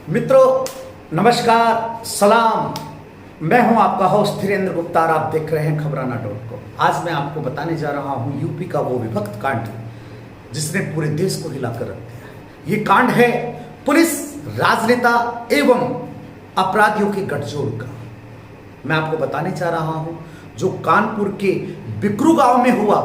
मित्रों नमस्कार सलाम। मैं हूं आपका होस्ट धीरेन्द्र गुप्ता और आप देख रहे हैं खबराना.com। आज मैं आपको बताने जा रहा हूं यूपी का वो विभक्त कांड जिसने पूरे देश को हिलाकर रख दिया। ये कांड है पुलिस, राजनेता एवं अपराधियों के गठजोड़ का। मैं आपको बताने जा रहा हूं जो कानपुर के बिकरू गांव में हुआ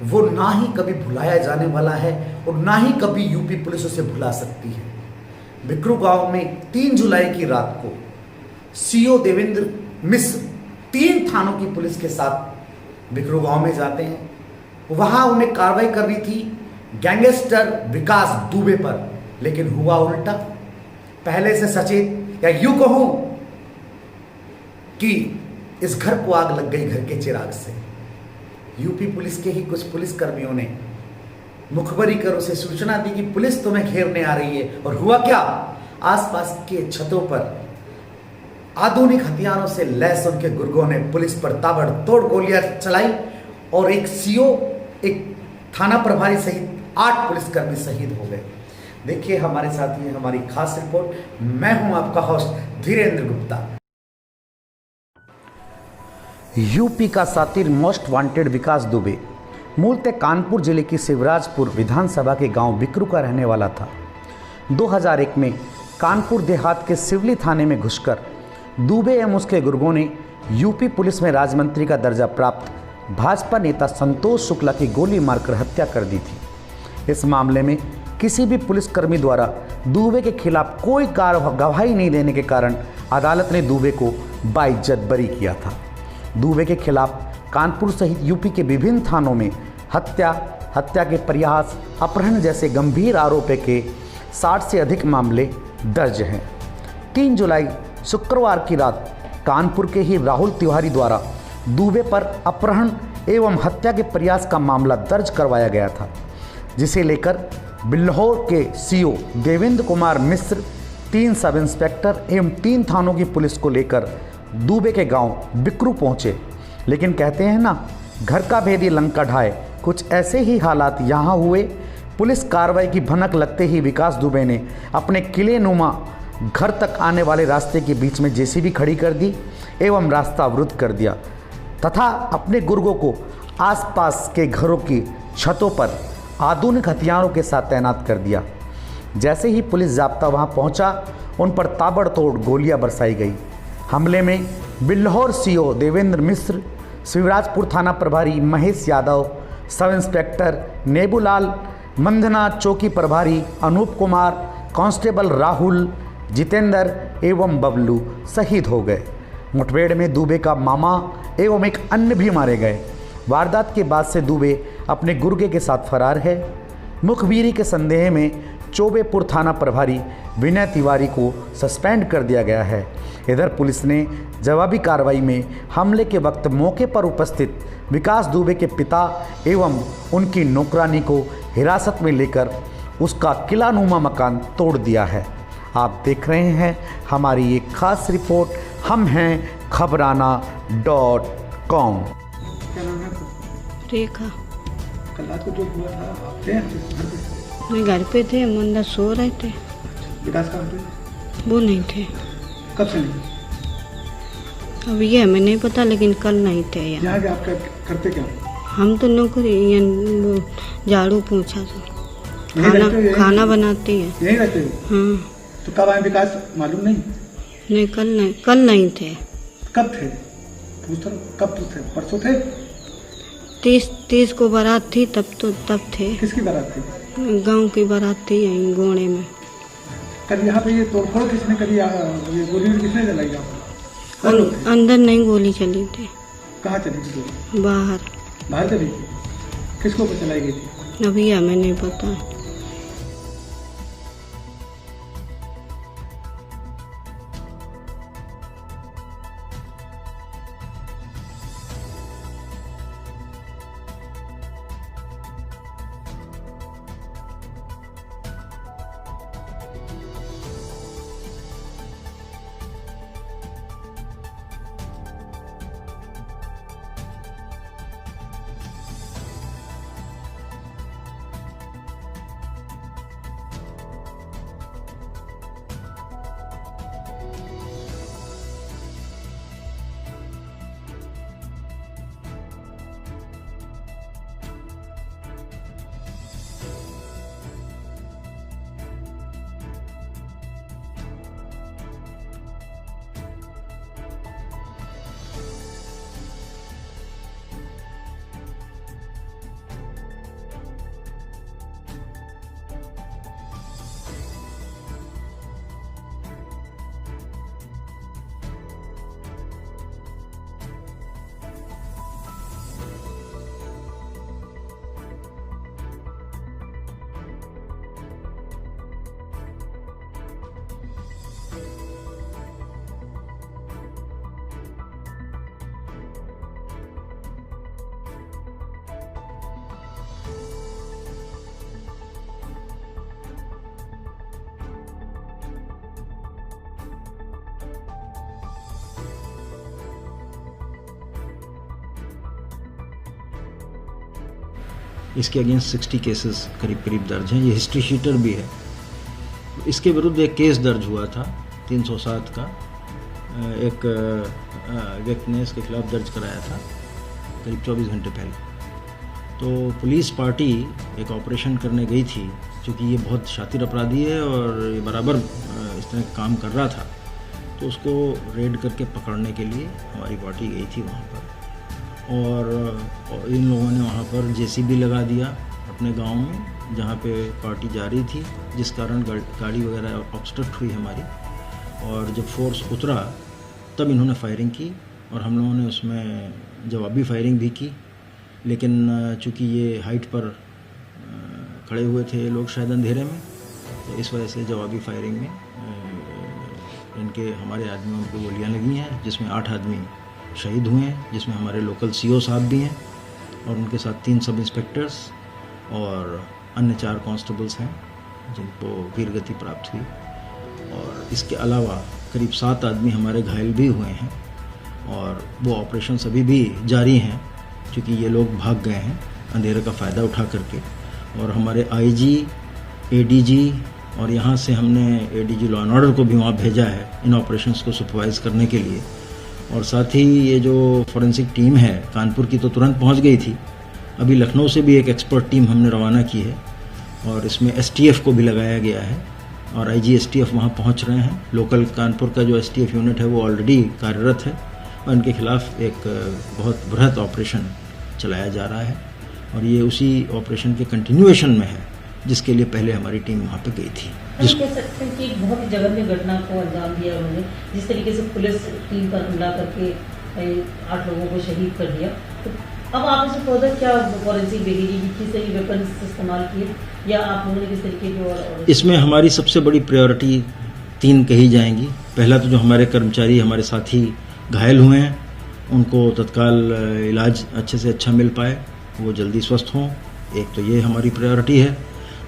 वो ना ही कभी भुलाया जाने वाला है और ना ही कभी यूपी पुलिस उसे भुला सकती है। बिकरू गांव में 3 जुलाई की रात को सीओ देवेंद्र मिश्र 3 थानों की पुलिस के साथ बिकरू गांव में जाते हैं। वहां उन्हें कार्रवाई करनी थी गैंगस्टर विकास दुबे पर, लेकिन हुआ उल्टा। पहले से सचेत या यूं कहूं कि इस घर को आग लग गई घर के चिराग से। यूपी पुलिस के ही कुछ पुलिसकर्मियों ने मुखबरी कर उसे सूचना दी कि पुलिस तुम्हें घेरने आ रही है। और हुआ क्या, आसपास के छतों पर आधुनिक हथियारों से लैस उनके गुर्गों ने पुलिस पर ताबड़तोड़ गोलियां चलाई और एक सीओ, एक थाना प्रभारी सहित 8 पुलिसकर्मी शहीद हो गए। देखिए हमारे साथ ये हमारी खास रिपोर्ट। मैं हूं आपका होस्ट धीरेन्द्र गुप्ता। यूपी का सातिर मोस्ट वांटेड विकास दुबे मूलतः कानपुर जिले की शिवराजपुर विधानसभा के गांव बिकरू का रहने वाला था। 2001 में कानपुर देहात के सिवली थाने में घुसकर दुबे एवं उसके गुर्गों ने यूपी पुलिस में राज्यमंत्री का दर्जा प्राप्त भाजपा नेता संतोष शुक्ला की गोली मारकर हत्या कर दी थी। इस मामले में किसी भी पुलिसकर्मी द्वारा दुबे के खिलाफ कोई गवाही नहीं देने के कारण अदालत ने दुबे को बाइज्जत बरी किया था। दुबे के खिलाफ कानपुर सहित यूपी के विभिन्न थानों में हत्या के प्रयास, अपहरण जैसे गंभीर आरोपों के 60 से अधिक मामले दर्ज हैं। 3 जुलाई शुक्रवार की रात कानपुर के ही राहुल तिवारी द्वारा दुबे पर अपहरण एवं हत्या के प्रयास का मामला दर्ज करवाया गया था, जिसे लेकर बिल्हौर के CO Devendra Kumar Mishra 3 sub inspector एवं 3 थानों की पुलिस को लेकर दुबे के गांव बिकरू पहुंचे। लेकिन कहते हैं ना, घर का भेदी लंका ढाए, कुछ ऐसे ही हालात यहाँ हुए। पुलिस कार्रवाई की भनक लगते ही विकास दुबे ने अपने किले नुमा घर तक आने वाले रास्ते के बीच में जेसीबी खड़ी कर दी एवं रास्ता अवरुद्ध कर दिया तथा अपने गुर्गों को आसपास के घरों की छतों पर आधुनिक हथियारों के साथ तैनात कर दिया। जैसे ही पुलिस जाब्ता वहां पहुंचा, उन पर ताबड़तोड़ गोलियां बरसाई गई। हमले में बिल्हौर सीओ देवेंद्र मिश्र, शिवराजपुर थाना प्रभारी महेश यादव, सब इंस्पेक्टर नेबूलाल, मंधना चौकी प्रभारी अनूप कुमार, कांस्टेबल राहुल, जितेंद्र एवं बबलू शहीद हो गए। मुठभेड़ में दुबे का मामा एवं एक अन्य भी मारे गए। वारदात के बाद से दुबे अपने गुर्गे के साथ फरार है। मुखबिरी के संदेह में चौबेपुर थाना प्रभारी विनय तिवारी को सस्पेंड कर दिया गया है। इधर पुलिस ने जवाबी कार्रवाई में हमले के वक्त मौके पर उपस्थित विकास दुबे के पिता एवं उनकी नौकरानी को हिरासत में लेकर उसका किलानुमा मकान तोड़ दिया है। आप देख रहे हैं हमारी एक खास रिपोर्ट। हम हैं खबराना.com। क्या नाम है आपका? रेखा। कल रात को जो हुआ था आप थे घर पे? मैं घर पे थे, मंदा सो रहे थे। विकास कहाँ पे? वो नहीं थे। कब से नहीं? अब ये हमें नहीं पता, लेकिन कल नहीं थे यहाँ। यहाँ के आप करते क्या? हम तो नौकरी वो झाड़ू पोंछा तो यहीं रहते हो? यहीं खाना बनाती है। यहीं रहते हो? हाँ। तो कब आए विकास मालूम नहीं? नहीं, कल नहीं थे। कब थे? पूछ रहा हूँ, कब थे? परसों थे? 30 को बारात थी, तब थे। किसकी बारात थी? गांव की बारात थी यहीं गोणे में। कल यहाँ पे ये तोड़फोड़ किसने करी? ये गोली किसने जलाई आपको? अंदर नहीं गोली चली थी। कहाँ चली थी गोली? बाहर चली थी? किसको ऊपर चलाई गई थी? अभी हमें नहीं पता। इसके अगेंस्ट 60 केसेस करीब करीब दर्ज हैं। ये हिस्ट्री शीटर भी है। इसके विरुद्ध एक केस दर्ज हुआ था 307 का, एक व्यक्ति ने इसके खिलाफ दर्ज कराया था करीब 24 घंटे पहले। तो पुलिस पार्टी एक ऑपरेशन करने गई थी, क्योंकि ये बहुत शातिर अपराधी है और ये बराबर इस तरह काम कर रहा था, तो उसको रेड करके पकड़ने के लिए हमारी पार्टी गई थी वहाँ पर। और इन लोगों ने वहाँ पर जेसीबी लगा दिया अपने गांव में जहाँ पे पार्टी जा रही थी, जिस कारण गाड़ी वगैरह ऑब्स्ट्रक्ट हुई हमारी। और जब फोर्स उतरा तब इन्होंने फायरिंग की और हम लोगों ने उसमें जवाबी फायरिंग भी की, लेकिन चूँकि ये हाइट पर खड़े हुए थे ये लोग शायद अंधेरे में, तो इस वजह से जवाबी फायरिंग में हमारे आदमियों को गोलियां लगी हैं, जिसमें 8 आदमी शहीद हुए हैं, जिसमें हमारे लोकल सीओ साहब भी हैं और उनके साथ 3 सब इंस्पेक्टर्स और अन्य 4 कांस्टेबल्स हैं जिनको वीर गति प्राप्त हुई। और इसके अलावा करीब 7 आदमी हमारे घायल भी हुए हैं और वो ऑपरेशन अभी भी जारी हैं, क्योंकि ये लोग भाग गए हैं अंधेरे का फ़ायदा उठा करके। और हमारे आईजी, एडीजी और यहाँ से हमने एडीजी लॉ एंड ऑर्डर को भी वहाँ भेजा है इन ऑपरेशंस को सुपरवाइज़ करने के लिए। और साथ ही ये जो फॉरेंसिक टीम है कानपुर की तो तुरंत पहुँच गई थी, अभी लखनऊ से भी एक एक्सपर्ट टीम हमने रवाना की है और इसमें एसटीएफ को भी लगाया गया है और आईजी एसटीएफ वहाँ पहुँच रहे हैं। लोकल कानपुर का जो एसटीएफ यूनिट है वो ऑलरेडी कार्यरत है और इनके खिलाफ एक बहुत बृहत ऑपरेशन चलाया जा रहा है और ये उसी ऑपरेशन के कंटिन्यूएशन में है जिसके लिए पहले हमारी टीम वहाँ पे गई थी। हम कह सकते हैं कि एक बहुत ही जघन्य घटना को अंजाम दिया उन्होंने, जिस तरीके से पुलिस टीम पर हमला करके 8 लोगों को शहीद कर दिया। तो अब आप इसे फर्दर क्या फॉरेंसिक देखेगी कि किस तरीके वेपन्स इस्तेमाल किए या आप लोगों ने किस तरीके के? इसमें हमारी सबसे बड़ी प्रायोरिटी 3 कही जाएंगी। पहला तो जो हमारे कर्मचारी, हमारे साथी घायल हुए हैं उनको तत्काल इलाज अच्छे से अच्छा मिल पाए, वो जल्दी स्वस्थ हों, एक तो ये हमारी प्रायोरिटी है।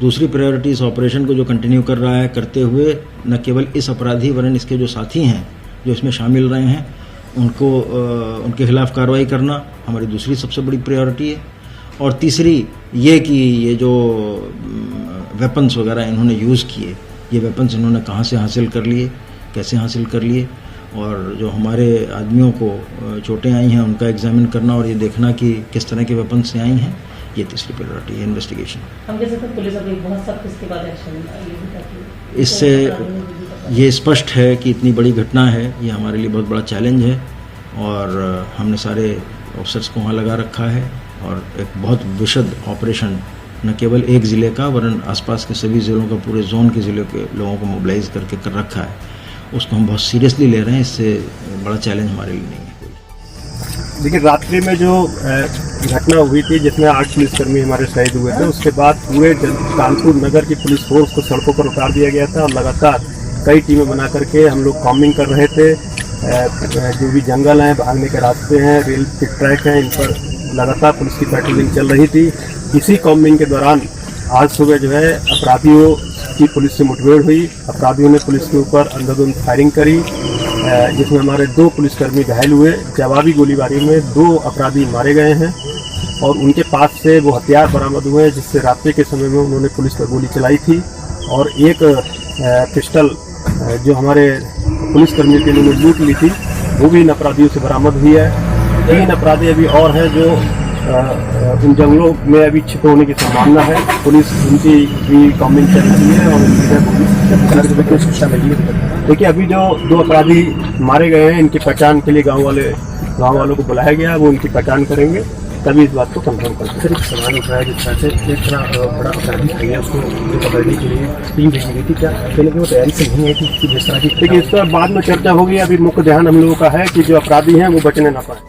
दूसरी प्रायोरिटी इस ऑपरेशन को जो कंटिन्यू कर रहा है करते हुए न केवल इस अपराधी वरन इसके जो साथी हैं जो इसमें शामिल रहे हैं उनको उनके खिलाफ कार्रवाई करना हमारी दूसरी सबसे बड़ी प्रायोरिटी है। और तीसरी ये कि ये जो वेपन्स वगैरह इन्होंने यूज़ किए, ये वेपन्स इन्होंने कहाँ से हासिल कर लिए, कैसे हासिल कर लिए, और जो हमारे आदमियों को चोटें आई हैं उनका एग्जामिन करना और ये देखना कि किस तरह के वेपन से आई हैं, ये तीसरी प्रायोरिटी है इन्वेस्टिगेशन। हम कह सकते हैं पुलिस अभी बहुत सख्त इसके बाद एक्शन, इससे ये स्पष्ट है कि इतनी बड़ी घटना है, ये हमारे लिए बहुत बड़ा चैलेंज है और हमने सारे ऑफिसर्स को वहाँ लगा रखा है और एक बहुत विशद ऑपरेशन न केवल एक ज़िले का वरन आसपास के सभी ज़िलों का, पूरे जोन के ज़िलों के लोगों को मोबिलाइज करके कर रखा है। उसको हम बहुत सीरियसली ले रहे हैं, इससे बड़ा चैलेंज हमारे लिए नहीं है। देखिए, रात्रि में जो घटना हुई थी जिसमें 8 पुलिसकर्मी हमारे शहीद हुए थे, उसके बाद पूरे कानपुर नगर की पुलिस फोर्स को सड़कों पर उतार दिया गया था और लगातार कई टीमें बना करके हम लोग कॉम्बिंग कर रहे थे। जो भी जंगल हैं, भागने के रास्ते हैं, रेल के ट्रैक हैं, इन पर लगातार पुलिस की पेट्रोलिंग चल रही थी। इसी कॉम्बिंग के दौरान आज सुबह जो है अपराधियों की पुलिस से मुठभेड़ हुई। अपराधियों ने पुलिस के ऊपर अंधाधुंध फायरिंग करी, जिसमें हमारे 2 पुलिसकर्मी घायल हुए। जवाबी गोलीबारी में 2 अपराधी मारे गए हैं और उनके पास से वो हथियार बरामद हुए हैं जिससे रात्रि के समय में उन्होंने पुलिस पर गोली चलाई थी। और एक पिस्टल जो हमारे पुलिसकर्मी के लिए लूट ली थी वो भी इन अपराधियों से बरामद हुई है। 3 अपराधी अभी और हैं जो उन जंगलों में अभी छिपे होने की संभावना है। पुलिस उनकी भी कॉम्बिंग चल रही है और उनकी शिक्षा लगी है। देखिए, अभी जो 2 अपराधी मारे गए हैं इनकी पहचान के लिए गांव वालों को बुलाया गया है, वो इनकी पहचान करेंगे तभी इस बात को कंफर्म करते हैं। एक सवाल उठाया जिस तरह से एक बड़ा अपराधी है उसको पकड़ने के लिए टीम भेजी गई थी, क्या कहने की वो तैयारी से नहीं है कि जिस तरह की? देखिए, इस पर बाद में चर्चा होगी। अभी मुख्य ध्यान हम लोगों का है कि जो अपराधी हैं वो बचने ना पाए।